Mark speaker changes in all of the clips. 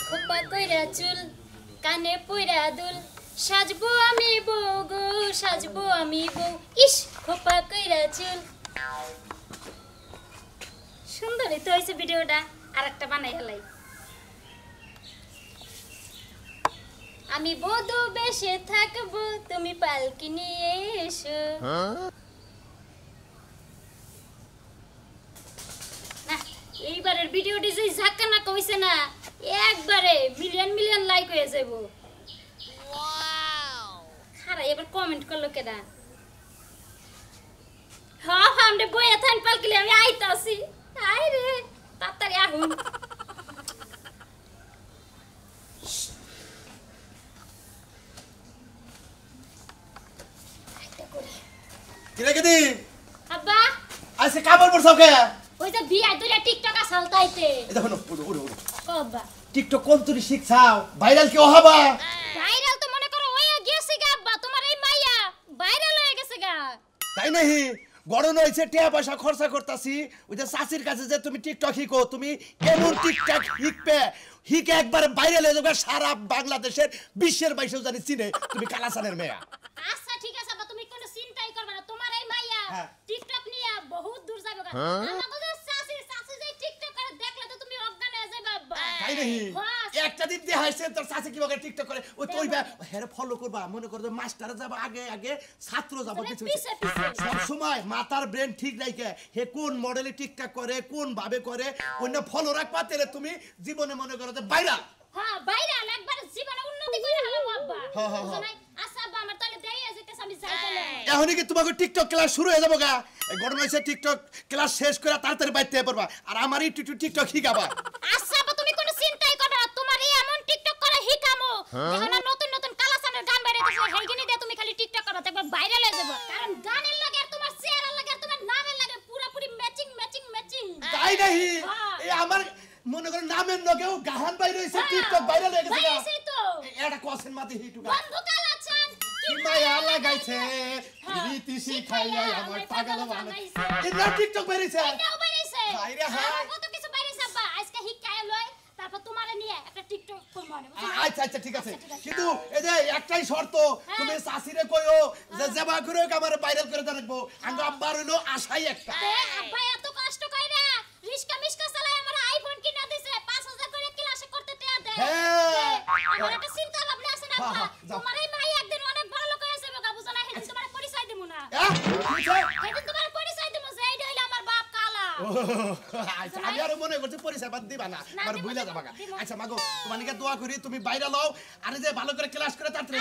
Speaker 1: খোপা কইরা চুল কানে পইরা দুল সাজবো আমি বউ গো সাজবো আমি বউ ইস খোপা কইরা চুল সুন্দরই তো হয়েছে ভিডিওটা আরেকটা বানাই হেলাই আমি বধূ বেশে থাকবো তুমি পালকি নিয়ে এসো এইবারের ভিডিওটি যে ঝাক্কানা কইছে না একবারে মিলিয়ন মিলিয়ন লাইক হয়ে যাবো ওয়াও খারা এবার কমেন্ট করলো কেডা হ্যাঁ আমরা বইয়া থান পালকিলে আমি আইতাছি আই রে তাড়াতাড়ি আহুন
Speaker 2: কিরে কেদি
Speaker 1: আব্বা
Speaker 2: আজকে কাপড় পরছাও কে
Speaker 1: ওই যে বিয়া দুইটা টিকটক আসালতাইতে
Speaker 2: এই দেখো না ওরে
Speaker 1: কব্বা
Speaker 2: টিকটক কোন তুই শিখছাও ভাইরাল কি হবা
Speaker 1: ভাইরাল তো মনে করো ওই গেছে গা আব্বা তোমার এই মাইয়া ভাইরাল হয়ে গেছে গা
Speaker 2: তাই নাহি গড়ন হইছে টাকা পয়সা খরচা করতাছি ওই যে চাচির কাছে যে তুমি টিকটক শিখো তুমি এমন টিকটক শিখবে হিকে একবার ভাইরাল হয়ে যাবে সারা বাংলাদেশের বিশ্বের বাইশেও জানি চিনে তুমি কালাসানের মেয়া
Speaker 1: আচ্ছা ঠিক আছে আব্বা তুমি কোনো চিন্তাই করবে না তোমার এই মাইয়া
Speaker 2: হ্যাঁ।
Speaker 1: টিকটক নিয়ে বহুত দূর যাবে গা আমাকে যে চাচি যে টিকটক করে দেখলে তো তুমি অজ্ঞান হয়ে যাবে আব্বা
Speaker 2: তাই নাহি একটা দিন দেখাইছে তোর চাচি কিভাবে টিকটক করে ওই তুই হেরে ফলো করবা মনে কর যে মাস্টার যাব আগে আগে ছাত্র যাব কিছু সব সময় মাথার ব্রেন ঠিক রাখে হে কোন মডেলে টিকটক করে কোন ভাবে করে অন্য ফলো রাখবা তাহলে তুমি জীবনে মনে করো যে ভাইরাল
Speaker 1: হ্যাঁ ভাইরাল একবার জীবনে উন্নতি করে হলো আব্বা
Speaker 2: হ্যাঁ
Speaker 1: আচ্ছা আব্বা আমার তাহলে দেরি হয়ে যাইতেছে আমি যাই তাহলে
Speaker 2: এখনই কি তোমাকে টিকটক ক্লাস শুরু হয়ে যাবো গা গরম হয়েছে টিকটক ক্লাস শেষ করে তাড়াতাড়ি বাইতে পারবা আর আমার এই টিকটক শিখাবা
Speaker 1: আচ্ছা আব্বা তুমি কোনো চিন্তাই করবে না তোমার এই এমন টিকটক করে হিকামো দেখো না নতুন নতুন কালাসানের গান বাইরে গেছে হেইগিনি দিয়ে তুমি খালি টিকটক করো দেখবা ভাইরাল হয়ে যাবে কারণ গানের লাগে আর তোমার চেহারার লাগে আর তোমার নামের লাগে পুরোপুরি ম্যাচিং
Speaker 2: তাই নাহি এই আমার মনে করেন নামের লগেও গাহান বাইরে হইছে টিকটক ভাইরাল হয়ে গেছে
Speaker 1: হইছে তো
Speaker 2: এটা কোসেন মাঝে হিটুকা
Speaker 1: বন্ধু কালাচান
Speaker 2: কি মায়া লাগাইছে রীতি শিখাইয়া আমার পাগল বানাইছে এটা টিকটক বাইরেছে
Speaker 1: এটাও বাইরেছে
Speaker 2: বাইরে হ্যাঁ
Speaker 1: কত কিছু বাইরেছে আব্বা আজকে হিকায় লই তারপর তোমারে নিয়ে একটা টিকটক করব
Speaker 2: আচ্ছা ঠিক আছে কিন্তু এই যে একটাই শর্ত তুমি চাচিরে কইও যে জেবা করে আমার ভাইরাল করে রাখবো আঙ্গ আব্বার হইলো আশাই একটা
Speaker 1: আব্বা এত কষ্ট কইরা রিস্কা মিস্কা চালাই আমার আইফোন কিনা দিছে 5000 করে ক্লাসে করতে টাকা দেয়
Speaker 2: হ্যাঁ
Speaker 1: আমার একটা চিন্তা ভাবনা আছে না আব্বা তোমার এই ভাই একদিন অনেক বড় লোক হয়ে যাবে গা বুঝো না হেদিন তোমার পরিচয় দেব না হেদিন তোমার পরিচয় দেব যে এইটা হইলো আমার বাপ কালা
Speaker 2: আচ্ছা আমি আর মনে করছি পরিচয় বাদ দিবা না আর ভুইলা যাবা আচ্ছা মাগো তোমানিকে দোয়া করি তুমি ভাইরাল হও আর যে ভালো করে ক্লাস করে তাড়াতাড়ি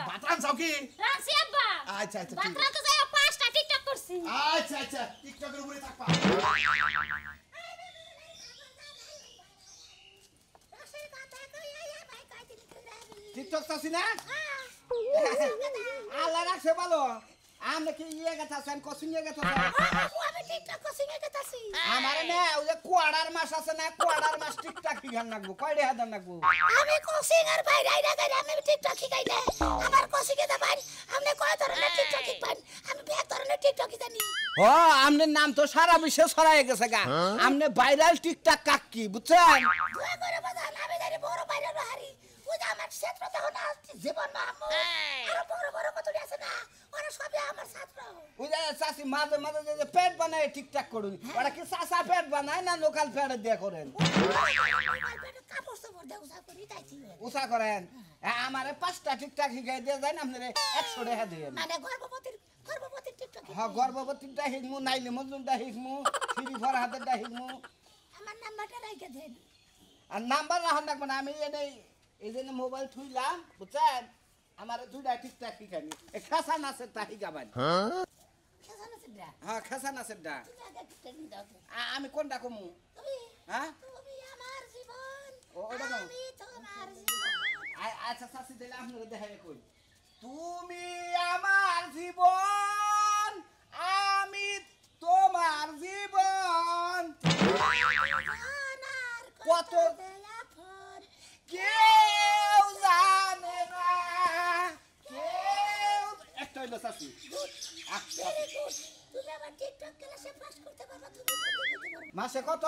Speaker 2: বাতরান চাও কি
Speaker 1: রানছি আব্বা
Speaker 2: আচ্ছা ঠিক
Speaker 1: বাতরা তো যাই 5টা টিকটক করছি
Speaker 2: আচ্ছা টিকটকের উপরে থাকবা
Speaker 3: টিকটক চাচ্ছি না আল্লাহ রাখছে ভালো আমরা কি ইয়ে গেছাছেন কোচিং এ গেছাছেন
Speaker 1: আমি টিকটক কোচিং এ গেতাছি
Speaker 3: আমারে না ওই যে কোয়াড়ার মাস আছে না কোয়াড়ার মাস টিকটক শিখান লাগবো কয় টাকা দেন লাগবো
Speaker 1: আমি কোচিং এর বাইরে আইরা গাইরা আমি টিকটক শিখাই দে আমার কোচিং এ দেবাই আপনি কয় ধরনের টিকটক শিখান আমি বেশ ধরনের টিকটক জানি
Speaker 3: ও আমনের নাম তো সারা বিশ্বে ছড়ায় গেছে গা আমনে ভাইরাল টিকটক কাকি বুঝছেন
Speaker 1: দোয়া করে বাজান আমি জানি বড় ভাইরাল হারি ওই যে আমার ক্ষেত্র তখন জীবন মাহমুদ আর বড় কত আছে না ওরা সবই আমার ছাত্র
Speaker 3: ওই যে চাচি মাঝে মাঝে যে পেট বানায় টিকটক করুন ওরা কি চাচা পেট বানায় না লোকাল পেট দিয়ে করেন
Speaker 1: কাপড় সাপড় দেও যা করি তাইছি
Speaker 3: উষা করেন আমারে 5টা টিকটক শিখাই দিয়ে যায় না আপনারে 100 টাকা দেন
Speaker 1: মানে গর্ভবতীর টিকটক
Speaker 3: হ্যাঁ গর্ভবতীটা শিখমু নাইলে মজুনটা শিখমু ফ্রি ফর হাতেরটা শিখমু
Speaker 1: আমার নাম্বারটা রাইখা দেন
Speaker 3: আর নাম্বার রাখুন না মানে আমি এই যে মোবাইল থুইলাম বুঝছেন আমার 2টা টিকটক শিখানি খাসা নাচের তা শিখাবেন
Speaker 1: খেসান আছে দা
Speaker 3: হ্যাঁ খাসা নাচের দা
Speaker 1: তুমি আগে টিকটক দাও
Speaker 3: আমি কোনটা কমু
Speaker 1: তুমি
Speaker 3: হ্যাঁ
Speaker 1: তুমি আমার জীবন
Speaker 3: ওটা দাও
Speaker 1: আমি তোমার জীবন
Speaker 3: আচ্ছা চাচি দিলে আপনাকে দেখাই কই তুমি আমার জীবন আমি তোমার জীবন কত কেউ জানে না কেউ একটা হইলো চাচি
Speaker 1: তুমি আমার টিকটক ক্লাসে পাস করতে পারবা তুমি
Speaker 3: মাসে কত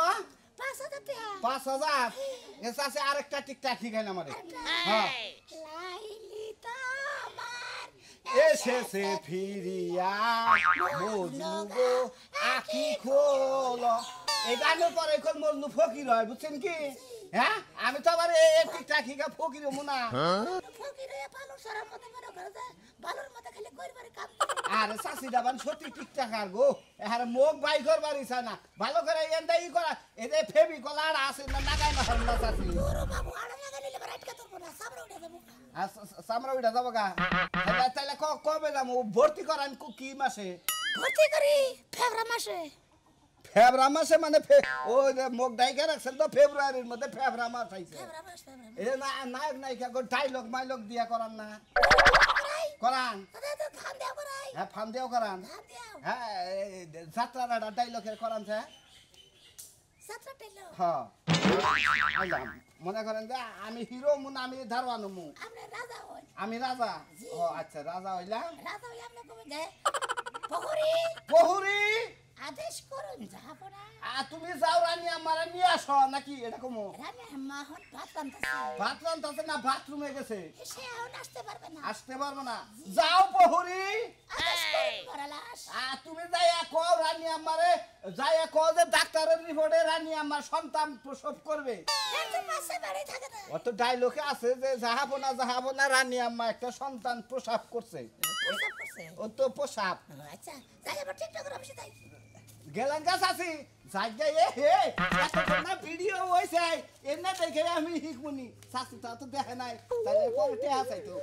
Speaker 1: 5000 5,000 টাকা
Speaker 3: 5,000 এ চাচি আরেকটা টিকটক শিখাইন আমারে হ্যাঁ
Speaker 1: লাইলিতা আমার
Speaker 3: এসেছে ফিরিয়া মজনুগো আখি খোলো এই গানের পরে কোন মজনু ফকির হয় বুঝছেন কি হ্যাঁ আমি তো আবার এই টিকটক শিখা ফকির হবো না
Speaker 1: ফকির হয়ে ভালো সারার মতো মনে করে যে ভালোর মতো খালি কইরবারে কাম
Speaker 3: আরে চাচি দাবান সত্যি টিকটক আর গো আর মুখ বাই করবার ইচ্ছা না ভালো করে এন্দাই করা এই যে ফেবি কলার আছে না লাগাই না হল না চাচি
Speaker 1: ওরে বাবু আড়া লাগাইলে বড় আটকা তোর না সামরা উঠে যাবো
Speaker 3: সামরা উঠা যাবো গা তাহলে কবে যাবো ভর্তি করান কি মাসে
Speaker 1: ভর্তি করি ফেব্রুয়ারি মাসে
Speaker 3: ফেব্রুয়ারি মাসে মানে ওই যে মুখ ডাইকা রাখছেন তো ফেব্রুয়ারির মধ্যে ফেব্রুয়ারি মাস আইছে
Speaker 1: ফেব্রুয়ারি
Speaker 3: এই না নায়ক নায়িকা গো ডাইলগ মাইলগ দিয়া করান না করান
Speaker 1: তো খান দেও করাই
Speaker 3: হ্যাঁ ফান দিও করান
Speaker 1: খান দেও
Speaker 3: হ্যাঁ যাত্রাটা ডাইলগের করান স্যার
Speaker 1: সাতটা টেলো
Speaker 3: হ্যাঁ আইলাম মনে করেন যে আমি হিরো মুন আমি ধারওয়ানো মু
Speaker 1: আমরা রাজা হই
Speaker 3: আমি রাজা ও আচ্ছা রাজা হইলাম
Speaker 1: রাজা হই আমরা কবে যায় পহরি
Speaker 3: বহুরি
Speaker 1: আদেশ করুন যাবো না
Speaker 3: তুমি যাও রানী আমার নিয়ে আসো নাকি এটা কমো
Speaker 1: রানী মাহন ভাত রান্তাছে
Speaker 3: ভাত রান্তাছে না বাথরুমে গেছে
Speaker 1: সে এখন আসতে পারবে না
Speaker 3: আসতে পারবো না যাও বহুরি
Speaker 1: আদেশ করুন বড়লাস
Speaker 3: তুমি যাইয়া কও রানী আমারে যাইয়া কও যে ডাক্তারের রিপোর্টে রানী আমার সন্তান প্রসব করবে
Speaker 1: এত পাশে বাড়ি থাকে না
Speaker 3: অত ডায়লগে আছে যে যাহাবো না রানী আম্মা একটা সন্তান প্রসব করছে
Speaker 1: প্রসাব করছে
Speaker 3: ও তো প্রসব
Speaker 1: আচ্ছা যাই আবার টিকটক অফিসে যাই
Speaker 3: গেলেন গাছ আছি যাই এ হে এতক্ষণ না ভিডিও হইছে এনে দেখে আমি হিকমুনি শাশি তা তো দেখে নাই তাহলে পরে টেহা চাইতো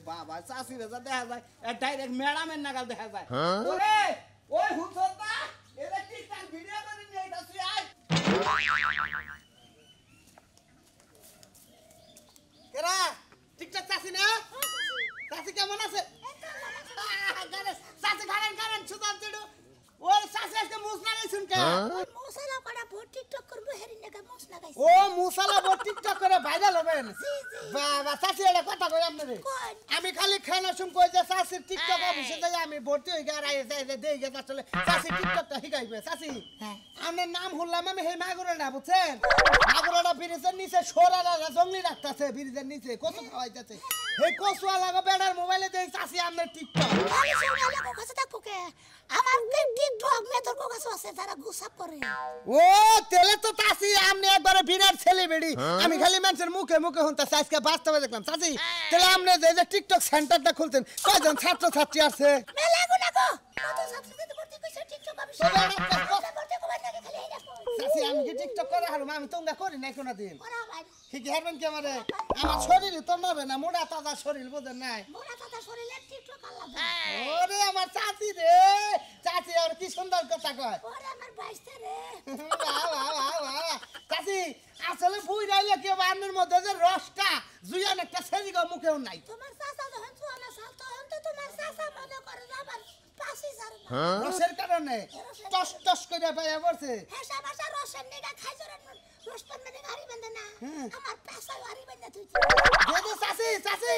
Speaker 3: বাবা শাশি রেজা দেখা যায় ডাইরেক্ট ম্যাডামের নাগাল দেখা যায় ওরে ওই হুসনদা এলে টিকটক ভিডিও করে নিয়ে আইতাছি আয় কেরা টিকটক চাচি না চাচি কেমন আছে চাচি গাড়েন সুদান চিড়ু ওই চাচি আজকে মুস লাগাই শুনকে
Speaker 1: মশলা করা ভোট টিকটক করবো হেরি নাকা মশ লাগাইছে
Speaker 3: ও মুসালা বড় টিকটক করে ভাইরাল হবেন বাবা চাচি এটা কথা কই আপনারে আমি খালি খানা শুন কই যে চাচি টিকটক অফিসে যাই আমি ভর্তি হই গা রাই যাই দেই গে আসলে চাচি টিকটকটা শিখাইবে চাচি
Speaker 1: হ্যাঁ
Speaker 3: আমার নাম হল্লাম আমি হে মাগুরাটা বুঝছেন মাগুরাটা ব্রিজের নিচে সোরারা জঙ্গলি রাখতাছে ব্রিজের নিচে কত খাওয়াইতাছে হে কসুয়ালা বেড়ার মোবাইলে দেই চাচি আমার টিকটক
Speaker 1: আমি শুনে লাগো কাছে থাকবো কে আমার টিকটক মে তোর কাছে আছে যারা গুসাপ করে
Speaker 3: ও তেলে তো চাচি আমনে একবারে বিরাট সেলিব্রিটি আমি খালি মানুষের মুখে মুখে হন্তা আজকে বাস্তবে দেখলাম চাচি তাহলে আমনে যে টিকটক সেন্টারটা খুলতেন কয়জন ছাত্র ছাত্রী আছে
Speaker 1: মে লাগো না গো কত ছাত্রদের ভর্তি কইছে টিকটক অফিসে ভর্তি করবে না খালি এই দেখো
Speaker 3: চাচি আমি কি টিকটক করে হারুম আমি তোমরা করি নাই কোনো দিন
Speaker 1: ওরা ভাই
Speaker 3: ঠিক হারবেন কি আমারে আমার শরীর তো নবে না মোটা তাজা শরীর বুঝেন নাই
Speaker 1: মোরা তাতা শরীরে টিকটক আলাদা
Speaker 3: ওরে আমার চাচি রে চাচি আর কি সুন্দর কথা কয়
Speaker 1: ওরে আমার বাইস্তা রে
Speaker 3: চাচি আসলে বুই রাইলে কি বান্নের মধ্যে যে রসটা জুয়ান একটা সেরিগো মুখেও নাই
Speaker 1: তোমার চাচা যখন চুয়ানা সাল তখন তো তোমার চাচা মনে করে যাবার পাশে যাবে না
Speaker 3: রসের কারণে টস টস করে পাইয়া পড়ছে
Speaker 1: হেসা ভাষা রসের নিগা খাই জরেন রস পান্নে গাড়ি বেঁধে না আমার পেশা গাড়ি বেঁধে তুই
Speaker 3: দেখো চাচি চাচি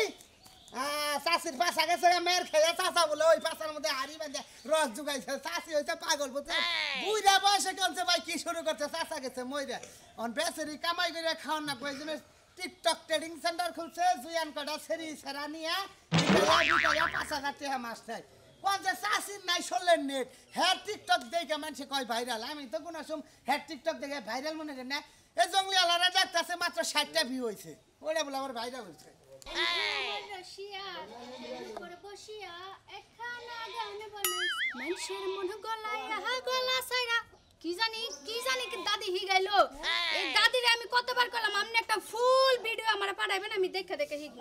Speaker 3: চাচির পাশা গেছে মেয়ের খেয়ে চাচা বলে ওই পাশার মধ্যে হাড়ি বেঁধে রস জুগাইছে চাচি হইতে পাগল বুঝছে বুইরা বয়সে কেমছে ভাই কি শুরু করছে চাচা গেছে মইরা অন বেচারি কামাই করে খাওয়ান না কই জন্য টিকটক ট্রেডিং সেন্টার খুলছে জুয়ান কটা সেরি সেরা নিয়ে পাশা কাটতে হ্যাঁ মাস্টার কোন যে চাষির নাই চললেন নেট হ্যাঁ টিকটক দেখে মানুষ কয় ভাইরাল আমি তো কোনো সময় হ্যাঁ টিকটক দেখে ভাইরাল মনে করি না এই জঙ্গলি আলারা দেখতেছে মাত্র 60টা ভিউ হয়েছে ওটা বলে আমার ভাইরাল হয়েছে
Speaker 1: মানুষের মন গলায় গলা সাইরা কি জানি দাদি হি গাইলো এই দাদিরে আমি কতবার কইলাম আপনি একটা ফুল ভিডিও আমারে পাঠাইবেন আমি দেখে দেখে শিখব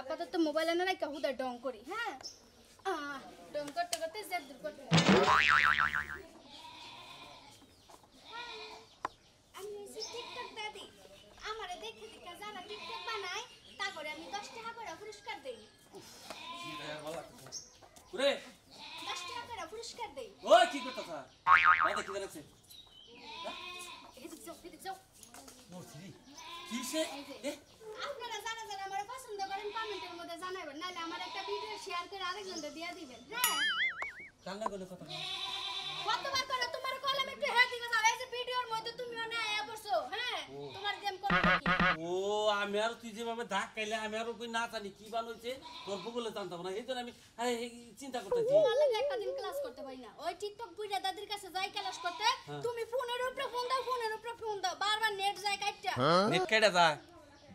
Speaker 1: আপাতত মোবাইলে না রাখা হুদা ডং করি হ্যাঁ ডং করতে করতে জেদ দূর করতে আমি হইছি টিকটক দাদি আমারে দেখে দেখে যারা টিকটক বানায় তা করে আমি 10 টাকা করে পুরস্কার দেই
Speaker 4: ওরে
Speaker 1: 10 টাকা করে পুরস্কার দেই
Speaker 4: ওই কি করতেছ বাইরে কি করছ
Speaker 1: এদিকে যাও
Speaker 4: কিসে এ
Speaker 1: আপনারা যারা যারা আমারে পছন্দ করেন কমেন্টের মধ্যে জানাবেন নালে আমার একটা ভিডিও শেয়ার করে আরেকজনকে দিয়ে দিবেন হ্যাঁ
Speaker 4: কান্না করলে কথা
Speaker 1: কতবার করে তোমার কলম একটু হ্যাঁ দিকে যাও এই যে ভিডিওর মধ্যে তুমিও না আয়া পড়ছো হ্যাঁ তোমার গেম করব কি
Speaker 4: ও আমি আর তুই যেভাবে ধাক খাইলে আমি আর কই না জানি কি বানাইছে তোর বগলে জানতাম না এইজন্য আমি চিন্তা করতেছি
Speaker 1: তোমার লাগে একটা দিন ক্লাস করতে পারি না ওই টিকটক বুইড়া দাদির কাছে যাই ক্লাস করতে তুমি ফোনের উপরে ফোন দাও বারবার নেট যায় কাটটা
Speaker 4: নেট কেটে যা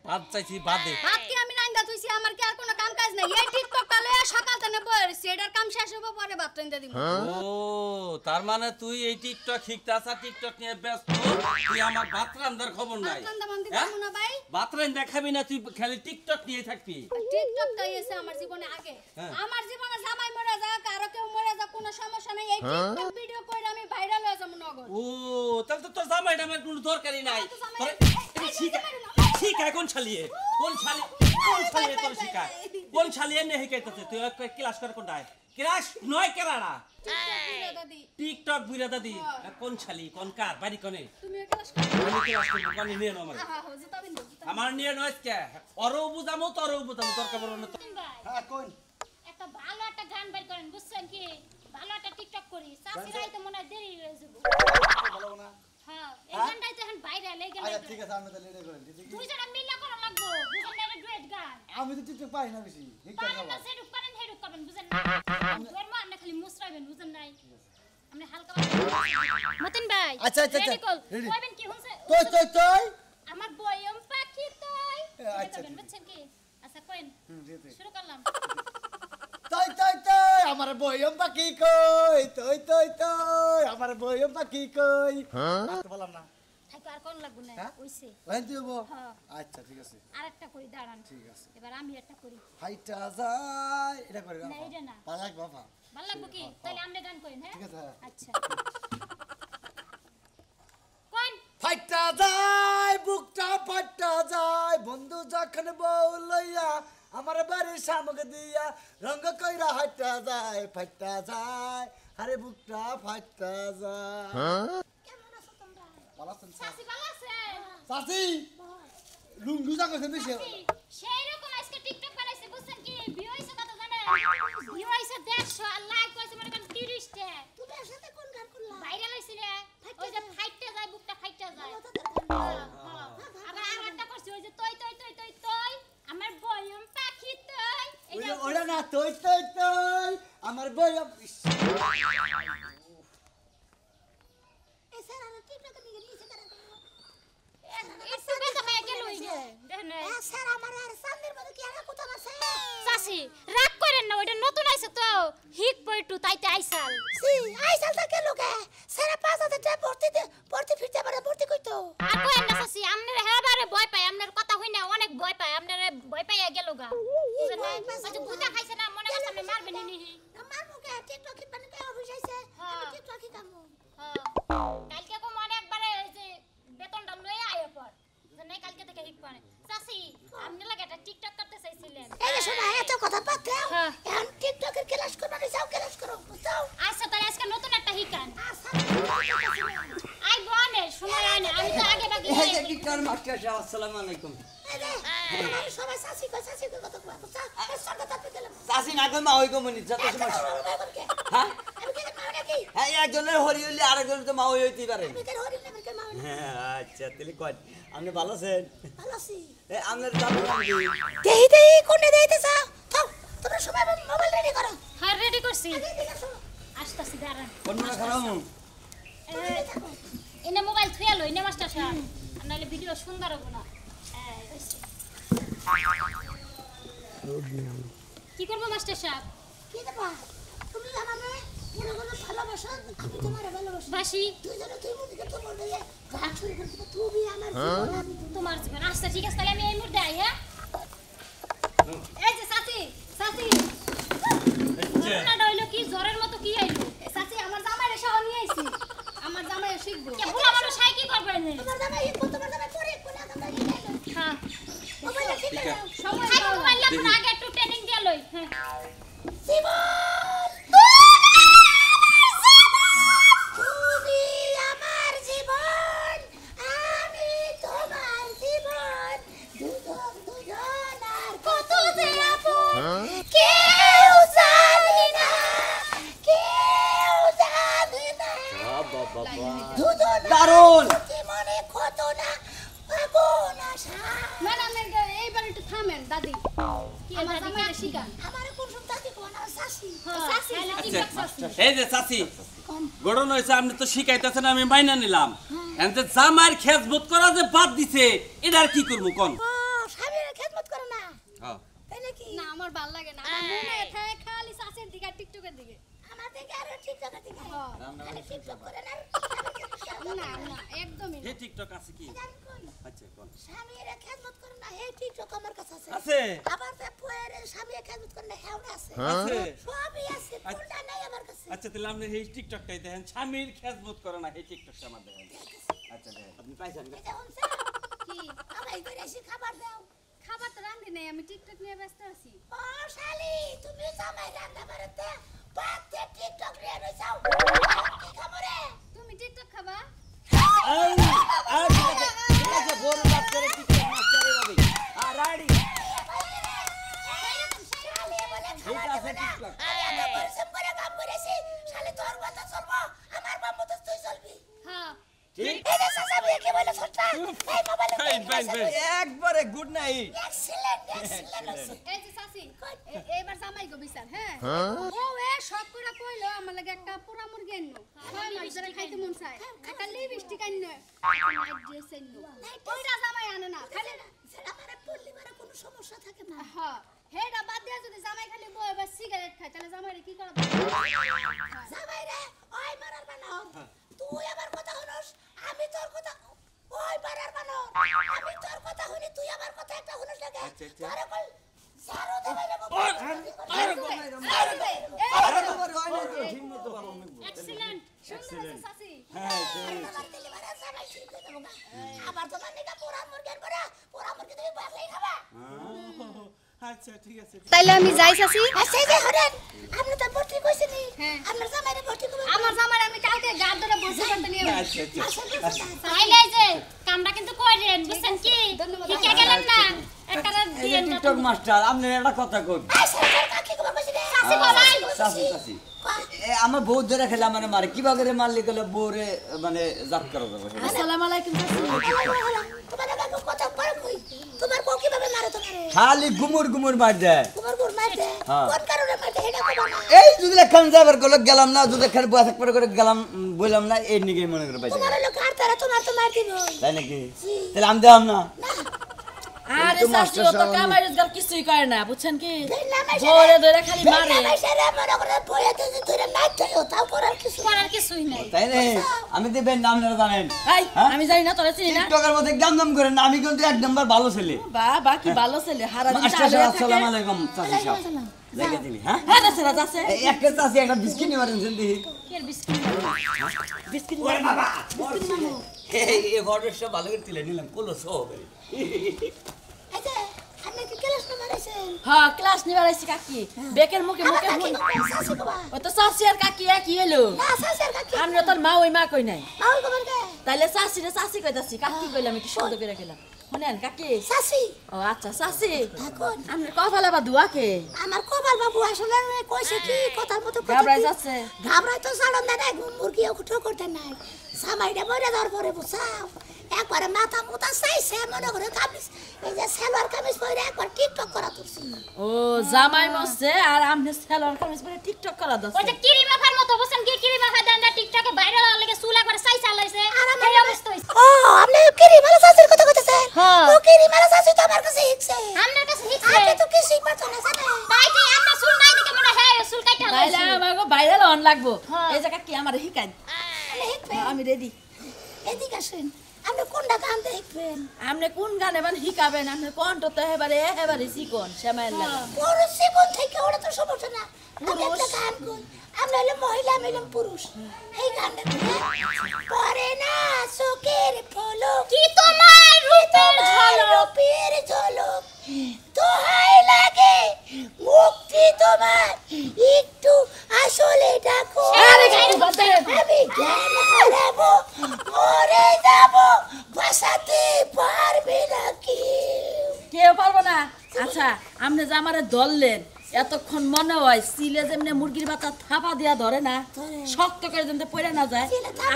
Speaker 4: বাদ চাইছি বাদে
Speaker 1: ভাত কি আমি রাইন্দা তুইছি আমার কি আর কোনো কাম কাজ নাই এই টিকটকটা লয়া সকাল থেকে বইরে সেটার কাম শেষ হবে পরে ভাত রাইন্দা দিমু
Speaker 4: ও তার মানে তুই এই টিকটক শিখতাছ আর টিকটক নিয়ে ব্যস্ত তুই আমার ভাত রান্দার খবর নাই
Speaker 1: ভাত রান্দা বান্দি পারমু না ভাই
Speaker 4: ভাত রান্দা খাবি না তুই খালি টিকটক নিয়ে থাকবি
Speaker 1: টিকটকটাই এসে আমার জীবনে আগে আমার জীবনে জামাই মরে যাক কারো কেউ মরে যাক কোনো সমস্যা নাই এই টিকটক ভিডিও কইরা আমি ভাইরাল হয়ে যাবো নগদ
Speaker 4: ও তাহলে তো তোর জামাইটা আমার কোনো দরকারই নাই ঠিক এখন ছালিয়ে কোন ছালিয়ে তোর শিখা কোন ছালিয়ে নে শিখাইতেছে তুই ক্লাস কর কোনটায় ক্লাস নয় কেরাড়া টিকটক বুইরা দাদি কোন ছালি কোন কার বাড়ি কোনে
Speaker 1: তুমি ক্লাস করো
Speaker 4: আমি ক্লাস করব কোন নিয়ে নাও আমার
Speaker 1: হ্যাঁ জুতা বিন্দু
Speaker 4: আমার নিয়ে নয় কে অরও বুঝামো তোরও বুঝামো দরকার পড়ে না
Speaker 3: হ্যাঁ কোন
Speaker 1: একটা ভালো একটা গান বের করেন বুঝছেন কি ভালো একটা টিকটক করি সাসিরাই তো মনে হয় দেরি হয়ে যাবে
Speaker 3: ভালো না
Speaker 1: হ্যাঁ এই গানটাই তো এখন ভাইরাল এই
Speaker 3: আচ্ছা
Speaker 1: গানটা
Speaker 3: ঠিক আছে আমি তাহলে এটা করেন ঠিক আছে
Speaker 1: দুইজনে মিলে করা লাগবো বুঝেন না ডুয়েট গান
Speaker 3: আমি তো টিকটক পাই না বেশি ঠিক আছে
Speaker 1: পারেন না সেটুক করেন হেডুক করবেন বুঝেন না দুয়ের মা আপনি খালি মুসরাইবেন বুঝেন নাই আপনি হালকা মতিন ভাই
Speaker 3: আচ্ছা, আচ্ছা,
Speaker 1: ready কল?
Speaker 3: ready।
Speaker 1: কইবেন কি হইছে
Speaker 3: তুই
Speaker 1: আমার বয়ম পাখি তাই
Speaker 3: আচ্ছা,
Speaker 1: কইবেন বুঝছেন কি আচ্ছা কইন শুরু করলাম
Speaker 3: তুই আমার বয়ম পাখি কই তুই আমার বয়ম পাখি কই আসতে বললাম না
Speaker 1: থাকো আর কোন লাগবো না
Speaker 3: হ্যাঁ?
Speaker 1: কইছে
Speaker 3: ওই তুই বল
Speaker 1: হ্যাঁ
Speaker 3: আচ্ছা ঠিক আছে
Speaker 1: আরেকটা করি দাঁড়ান
Speaker 3: ঠিক আছে
Speaker 1: এবার আমি একটা করি
Speaker 3: হাইটা যায় এটা করে
Speaker 1: না এটা না
Speaker 3: পালাক বাবা
Speaker 1: ভালো লাগবো কি তাহলে আপনি গান কইন হ্যাঁ
Speaker 3: ঠিক আছে, হ্যাঁ।
Speaker 1: আচ্ছা কোন
Speaker 3: ফাইটা যায় বুকটা ফাইটা যায় বন্ধু যখন বউ লইয়া আমার বাড়ির সামনে দিয়া রঙ কইরা হাইটা যায় ফাইটা যায় আরে বুকটা ফাইটা যায়
Speaker 1: কেমন আছো তোমরা
Speaker 3: ভালো আছেন
Speaker 1: সাসি ভালো আছে
Speaker 3: চাচি লুঙ্গি জাগছে বেশি
Speaker 1: সেই রকম আজকে টিকটক বানাইছে বুঝছেন কি ভিউ হইছে কত জানেন ভিউ হইছে 150 আর লাইক হইছে মনে করেন 30 টা তুমি এর সাথে কোন গান করলা ভাইরাল হইছে রে ওই যে ফাইটটা যায় বুকটা ফাইটটা যায় আবার আরেকটা করছি ওই যে তই আমার বয়ম পাখি তই এটা
Speaker 3: ওরা না তুই আমার বই
Speaker 1: এসা আর টিকটক নিয়ে নিচে করা একটু বেজা হয়ে গেল ওই যে দেখেন স্যার আমার আর সামনের মধ্যে কি আর কোথা আছে চাচি রাগ করেন না ওইটা নতুন আইছে তো হিক পয়টু তাইতে আইসাল আইসাল তা কেন কে স্যার 5000 টাকা ভর্তি ফিরতে পারে ভর্তি কইতো আর কইন না চাচি আমনের হেবারে ভয় পায় আমনের কথা হই না অনেক ভয় পায় আমনের ভয় পাইয়া গেল গা বুঝেন না আচ্ছা বুঝা খাইছে না মনে করছ আপনি মারবেন নি মারবো কে টিকটক কি বানাতে অফিস আইছে আমি টিকটক কি কামু কালকে কো মনে একবারে এই যে বেতনটা লয়ে আইও পর নাই কালকে থেকে হিক পারে চাচি আপনি লাগে একটা টিকটক করতে চাইছিলেন এই যে শোনা এত কথা বাদ দাও এখন টিকটকের ক্লাস করবা না যাও ক্লাস করো বুঝছো আচ্ছা তাহলে আজকে নতুন একটা হিকান আই বনে সময় আনে আমি তো আগে বাকি
Speaker 5: এই যে টিকটক মাস্টার সাহেব আসসালামু আলাইকুম
Speaker 1: আমি সবাই চাচি কথা কই বুঝছো এই সরকার তাতে গেলাম
Speaker 5: চাচি না কই মা হই গো মনি যত সময় হ্যাঁ
Speaker 1: আমি কি মাওনা কি
Speaker 5: হ্যাঁ একজনের হরি হইলে আরেকজনের তো মা হই হইতে পারে
Speaker 1: আমি কেন হরি না কেন মাওনা
Speaker 5: হ্যাঁ আচ্ছা তাহলে কই আপনি ভালো আছেন
Speaker 1: ভালো আছি
Speaker 5: এই আপনার দাদু নাম কি
Speaker 1: দেই কোনে দেইতে চাও থাও তোমরা সবাই মোবাইল রেডি করো হ্যাঁ রেডি করছি আসতাছি দাঁড়ান
Speaker 5: কোন না খারামু
Speaker 1: এনে মোবাইল থুয়া লই নে মাস্টার সাহেব নালে ভিডিও সুন্দর হবে না কি করব মাস্টার সাহেব কি দেবা তুমি আমারে মনে করো ভালোবাসো আমি তোমারে ভালোবাসি বাসি দুইজনে তুই মুদিকে তোমার দিয়ে গাছ শুরু করতে তুমি আমার জীবন আমি তোমার জীবন আচ্ছা ঠিক আছে তাহলে আমি এই মুহূর্তে আই হ্যাঁ এই যে সাথী না ডইলো কি জ্বরের মতো কি আইলো সাথী আমার জামাইরে শাও নিয়ে আইছি আমার জামাই শিখবো কে বুলা মানুষ হাই কি করবে না তোমার জামাই পরে কোন আদমটা নিয়ে আইলো হ্যাঁ মোবাইল ঠিক আছে সময় দাও মোবাইল লাগবে আগে একটু ট্রেনিং দিয়ে লই হ্যাঁ জীবন তুমি আমার জীবন আমি তোমার জীবন দুজন আর কত যে আপন কেউ জানে না
Speaker 5: বাবা
Speaker 3: দুজন
Speaker 5: দারুণ
Speaker 3: মনে কত না
Speaker 1: আমার জামাই শিখা
Speaker 6: আমারে কোন সপ্তাহে কি কোন শাসি
Speaker 1: শাসি টিকটক শাসি
Speaker 4: এই যে চাচি গড়ন হয়েছে আপনি তো শিখাইতেছেন আমি মাইনা নিলাম এতে জামাইয়ের খেজমত করা যে বাদ দিছে এটা আর কি করবো কোন
Speaker 6: ও স্বামীর খেদমত করে না
Speaker 4: হ্যাঁ
Speaker 6: তাই নাকি
Speaker 1: না আমার ভাল লাগে না আমার মনে থাকে খালি শাসির দিকে আর টিকটকের দিকে
Speaker 6: আমার থেকে আর টিকটক দিকে খালি টিকটক করে না
Speaker 1: না না একদমই
Speaker 4: হে
Speaker 1: না
Speaker 4: টিকটক আছে কি আচ্ছা কোন
Speaker 6: স্বামীর খেদমত করে না এই টিকটক আমার কাছে আছে
Speaker 4: আছে
Speaker 6: আবার তে পুয়ের স্বামীর খেদমত করে না হেও আছে
Speaker 4: আছে
Speaker 6: সবই আছে কোনটা নাই আমার কাছে
Speaker 4: আচ্ছা তাহলে আপনি এই টিকটকটাই দেখেন স্বামীর খেজমত করে না এই টিকটকটা আমার দেখেন আচ্ছা দেখেন
Speaker 5: আপনি পাইছেন
Speaker 6: এটা হচ্ছে
Speaker 1: কি
Speaker 6: আমায় করে এসে খাবার দাও
Speaker 1: খাবার তো রান্ধি নাই আমি টিকটক নিয়ে ব্যস্ত আছি
Speaker 6: ও শালি তুমি জামাই রান্না করতে বাতে টিকটক রে রইছাও কি খাবরে
Speaker 1: তুমি টিকটক খাবা
Speaker 5: ঠিক আছে বড় বাপ করে টিকটক মাস্টার হবে আর রাডি
Speaker 6: শালি বলে
Speaker 5: ঠিক আছে টিকটক
Speaker 6: আমি এত পরিশ্রম করে কাম করেছি শালি তোর কথা চলবো আমার বাপ মত তুই চলবি
Speaker 1: হ্যাঁ
Speaker 5: ঠিক
Speaker 6: এই যে সাসাবি কি বলে ছোটটা এই মোবাইলে
Speaker 4: ফাইন
Speaker 5: একবারে গুড নাইট
Speaker 6: এক্সিলেন্ট
Speaker 1: এই যে শাসি এবার জামাই গো বিচার হ্যাঁ ও এ সব করে কইলো আমার লাগে একটা পোড়া মুরগি আননো ছয় মাস ধরে খাইতে মন চায় একটা লিপস্টিক আননো নাইট ড্রেস আননো ওইটা জামাই আনে না খালি
Speaker 6: সেটা মানে পড়লি মানে কোনো সমস্যা থাকে না
Speaker 1: হ্যাঁ হেডা বাদ দিয়া যদি জামাই খালি বই বা সিগারেট খায় তাহলে জামাইরে কি করা
Speaker 6: জামাই রে ওই মারার বানাও তুই আমার কথা হনস আমি তোর কথা ওই মারার বানাও আমি তোর কথা হইনি তুই আমার কথা একটা হনস লাগে তোরে কই সারো দেবে রে বাবা
Speaker 1: এক্সিলেন্ট সুন্দর আছে শাসি
Speaker 6: আমার দিলে মারা জামাই ঠিক করে দেবো আবার তোমার নিকা পোড়া মুরগি করে পোড়া মুরগি তুমি বাগলাই খাবা
Speaker 4: আচ্ছা ঠিক আছে
Speaker 1: তাইলে আমি যাই শাসি
Speaker 6: আচ্ছা যে হরেন আপনি তো ভর্তি কইছেন
Speaker 1: হ্যাঁ।
Speaker 6: আপনার জামাইরে ভর্তি করবেন
Speaker 1: আমার জামাইরে আমি কালকে গাড় ধরে বসে করতে নিয়ে
Speaker 4: আচ্ছা
Speaker 1: তাইলে যে কামটা কিন্তু কইরেন বুঝছেন কি ঠিক গেলেন না একটা
Speaker 5: এই যে
Speaker 1: দিন
Speaker 5: টিকটক মাস্টার আপনি একটা কথা কই
Speaker 6: কাকি কবার কইছেন
Speaker 1: শাসি বলাই
Speaker 5: চাচি চাচি আমার বউ ধরে খেলে মানে মারে কিভাবে করে মারলি গেলে বউরে মানে জাত করা যাবে
Speaker 1: আসসালামু আলাইকুম শাসি
Speaker 6: তোমার কাকু কথা বড় কই তোমার বউ কিভাবে মারে তোমারে
Speaker 5: খালি গুমুর গুমুর মার দেয়
Speaker 6: তোমার বউ মারতে
Speaker 5: হ্যাঁ।
Speaker 6: কোন কারণে মারতে এটা কবা না
Speaker 5: এই যদি খান যাবার গেল গেলাম না যদি খান বসে পরে করে গেলাম বললাম না এই নিগে মনে করে পাইছে
Speaker 6: তোমার লোক আর তারা তোমার তো মার দিব
Speaker 5: তাই নাকি তাহলে আমি দিলাম না
Speaker 7: আরে
Speaker 5: তো
Speaker 7: শাশু
Speaker 5: মাস্টার
Speaker 7: তো
Speaker 5: সাহেব
Speaker 7: কামাই রোজগার কিছুই করে না বুঝছেন কি
Speaker 6: নামে
Speaker 7: ধরে ধরে খালি মারে
Speaker 6: নামে সেরা মনে করে বইয়াতে যে ধরে মারতে তাও করার কিছু
Speaker 1: করার কিছুই নাই
Speaker 5: তাই রে আমি তো বের নাম না জানেন
Speaker 7: এই
Speaker 5: হ্যাঁ?
Speaker 7: আমি জানি না তোরা চিনি না
Speaker 5: টিকটকের মধ্যে গান নাম করেন না আমি কিন্তু এক নাম্বার ভালো ছেলে
Speaker 7: বাবা কি ভালো ছেলে হারাদিন
Speaker 5: মাস্টার
Speaker 7: চালিয়ে
Speaker 5: সাহেব
Speaker 7: থাকে
Speaker 5: আসসালামু আলাইকুম চাচি সাহেব জায়গা দিলি হ্যাঁ
Speaker 7: হ্যাঁ রে সেরা যাচ্ছে
Speaker 5: এই একটা চাচি একটা বিস্কিট নিয়ে মারেন সেন্দি
Speaker 1: কি বিস্কুট
Speaker 7: বিস্কিট
Speaker 5: ওরে বাবা এই ভোটের সব ভালো করে তুলে নিলাম কোলো সহ করে
Speaker 6: আচ্ছা আপনি কি ক্লাস না মারাইছেন
Speaker 7: হ্যাঁ ক্লাস নিবার আইছি কাকি বেকের মুখে মুখে
Speaker 6: কাকি
Speaker 7: হুন
Speaker 6: শাশি কবা
Speaker 7: ও তো শাশি আর কাকি একই হলো
Speaker 6: না শাশি আর কাকি
Speaker 7: আমরা তোর মা ওই মা কই নাই
Speaker 6: মাও কবার কে
Speaker 7: তাইলে শাশি রে শাশি কইতাছি কাকি কইলাম একটু শব্দ করে গেলাম শুনেন কাকি
Speaker 6: শাশি
Speaker 7: ও আচ্ছা শাশি
Speaker 6: থাকুন
Speaker 7: আমরা কপালে বা দুয়াকে
Speaker 6: আমার কপাল বাবু আসলে কইছে কি কথার মতো কথা
Speaker 7: ঘাবড়াই
Speaker 6: কি?
Speaker 7: যাচ্ছে
Speaker 6: ঘাবড়াই তো সাড়ন দেয় না মুরগি উঠো করতে নাই সামাইটা মরে যাওয়ার পরে বুঝাও একবারে মাথা মুতা চাইছে মনে করে কামিজ এই যে সালোয়ার কামিজ পরে একবার টিকটক করা তুলছি
Speaker 7: ও জামাই মরছে আর আমনে সেলর কামিজ পরে টিকটক করা দছ
Speaker 1: ওই যে কিরিমা ফার মতো বসেন কি কিরিমা ফার দান্দা টিকটকে ভাইরাল হওয়ার লাগে চুল একবার সাই চালাইছে এই অবস্থা হইছে
Speaker 6: ও আপনি কিরি মালা শাশুর কথা কইতেছেন
Speaker 1: হ্যাঁ।
Speaker 6: ও কিরি মালা শাশু তো আমার কাছে শিখছে
Speaker 1: আমনের কাছে শিখছে
Speaker 6: আপনি তো কিছুই পারছো না জানেন
Speaker 1: তাই যে আমরা চুল নাই দিকে মনে হয় চুল কাইটা
Speaker 7: তাইলে
Speaker 1: লাইছে
Speaker 7: আমাগো ভাইরাল হন লাগবো
Speaker 1: হ্যাঁ।
Speaker 7: এই জায়গা কি আমার হিকাই আমি রেডি
Speaker 6: এদিকে আসেন আপনি কোনটা গান দেখবেন
Speaker 7: আমনে কোন গান এবার হিকাবেন আমনে কণ্ঠ তো এবারে শিকন শ্যামাইল লাগে
Speaker 6: পুরুষ জীবন থেকে ওরা তো সমস্যা না আমি একটা গান কই আমরা হলো মহিলা আমি হলাম পুরুষ এই গানটা পরে না চোখের পলক
Speaker 1: কি তোমার রূপের ঝলক
Speaker 6: রূপের ঝলক দোহাই লাগে মুক্তি তোমার একটু আসলে ডাকো
Speaker 7: আরে গাইতে বাদে
Speaker 6: আমি জ্ঞান হারাবো মরে যাবো বাঁচাতে পারবে না কি
Speaker 7: কেউ পারবো না আচ্ছা আমনে যে আমারে দললেন এতক্ষণ মনে হয় সিলে যেমনি মুরগির বাচ্চা থাপা দিয়া ধরে না শক্ত করে যেমনি পড়ে না যায়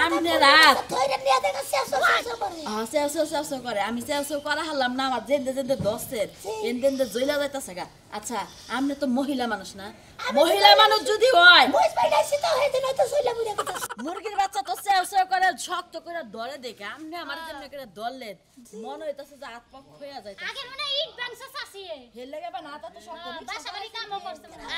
Speaker 7: আমনে রাত
Speaker 6: ধরে নিয়ে দেখো শেষ করে
Speaker 7: চেও করে আমি চেও করা হারলাম না আমার জেন্দে জেন্দে দশের এনদেন্দে জইলা যাইতাছে গা আচ্ছা আমনে তো মহিলা মানুষ না মহিলা মানুষ যদি হয়
Speaker 6: বুঝ পাইছি তো হইতে নয় তো সইলা বুড়া কথা
Speaker 7: মুরগির বাচ্চা তো চেও করে শক্ত করে ধরে দেখে আমনে আমার যেমনি করে ধরলেন মনে হইতাছে যে হাত পা খয়া যাইতাছে
Speaker 1: আগে মনে হয় ইট ভাঙছে চাচি
Speaker 7: হেল লাগে বা না তা তো শক্ত
Speaker 1: বাসা বাড়ি কামও করছে মনে হয়।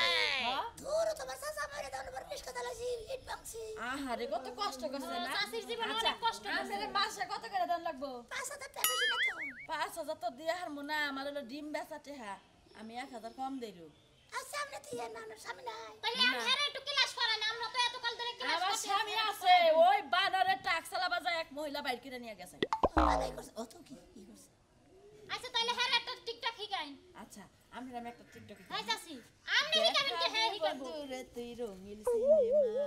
Speaker 6: দূর তোমার চাচা মারে দাও না বেশ কথা লাগছি ইট ভাঙছি
Speaker 7: আহারে কত কষ্ট করছে না
Speaker 1: চাচির জীবনে অনেক কষ্ট করছে।
Speaker 7: আমাদের মাসে কত করে দাম লাগবো
Speaker 6: 5,000 টাকা বেশি না তো
Speaker 7: 5,000 তো দিয়ে হারমু না আমার হলো ডিম বেচাতে হ্যাঁ আমি 1,000 কম দেইরু
Speaker 6: আচ্ছা সামনে দিয়ে না সামনে নাই
Speaker 1: তাহলে আমি হেরে একটু ক্লাস করান আমরা তো এত কাল ধরে ক্লাস
Speaker 7: আমার
Speaker 1: করছি
Speaker 7: স্বামী আছে ওই বানরের টাক চালাবা যায় এক মহিলা বাইর করে নিয়ে গেছে
Speaker 6: আদায় করছে ও তো কি করছে
Speaker 1: আচ্ছা তাহলে হেরে একটা টিকটক শিখাইন
Speaker 7: আচ্ছা আমি একটা টিকটক
Speaker 1: হ্যাঁ চাচি আমনে শিখাবেন কি হ্যাঁ শিখাবো
Speaker 7: দূরে তুই রঙিল সিনেমা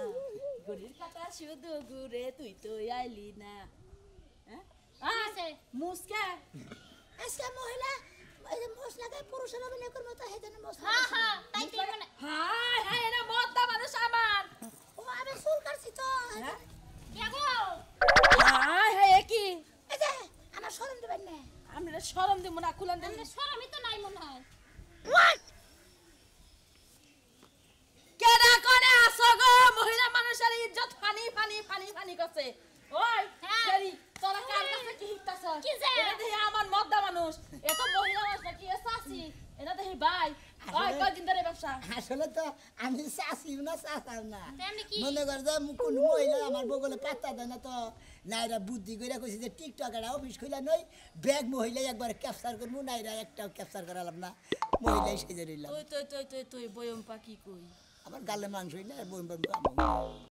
Speaker 7: গড়ির কাটা শুধু ঘুরে তুই তো আইলি না হ্যাঁ
Speaker 1: আছে
Speaker 7: মুসকা
Speaker 6: আজকে মহিলা এই যে মশলাকে পুরুষের অভিনয় করবো তো হেজন্য মশলা
Speaker 1: হ্যাঁ হ্যাঁ তাই তো মানে
Speaker 7: হাই হাই এরা মদ্দা মানুষ আমার
Speaker 6: ও আমি চুল কাটছি তো
Speaker 7: হ্যাঁ
Speaker 1: কেগো
Speaker 7: হাই হাই কি
Speaker 6: এই যে আমার শরম দেবেন না
Speaker 7: আমরা শরম দিব না খুলান দেন
Speaker 1: আমনে শরমই তো নাই মনে হয়
Speaker 7: কেডা করে আসো গো মহিলা মানুষের ইজ্জত ফানি করছে ওই
Speaker 1: হ্যাঁ।
Speaker 7: ফেরি তোরা কার কাছে কি হিকতাছ
Speaker 1: কি যে?
Speaker 7: এটা দেখি আমার মদ্দা মানুষ এত মহিলা মানুষ নাকি এ চাচি এটা দেখি ভাই ওই কয়দিন ধরে ব্যবসা
Speaker 3: আসলে তো আমি চাষিও না চাষাও না
Speaker 1: তেমনি কি?
Speaker 3: মনে কর যে কোন মহিলা আমার বগলে পাত্তা দেয় না তো নাইরা বুদ্ধি করে কইছে যে টিকটকের অফিস খুলে নই ব্যাগ মহিলা একবার ক্যাপচার করবো নাইরা একটাও ক্যাপচার করালাম না মহিলাই সেজে রইলাম
Speaker 7: তুই বয়ম পাখি কই
Speaker 3: আমার গালে মাংস হইলে বই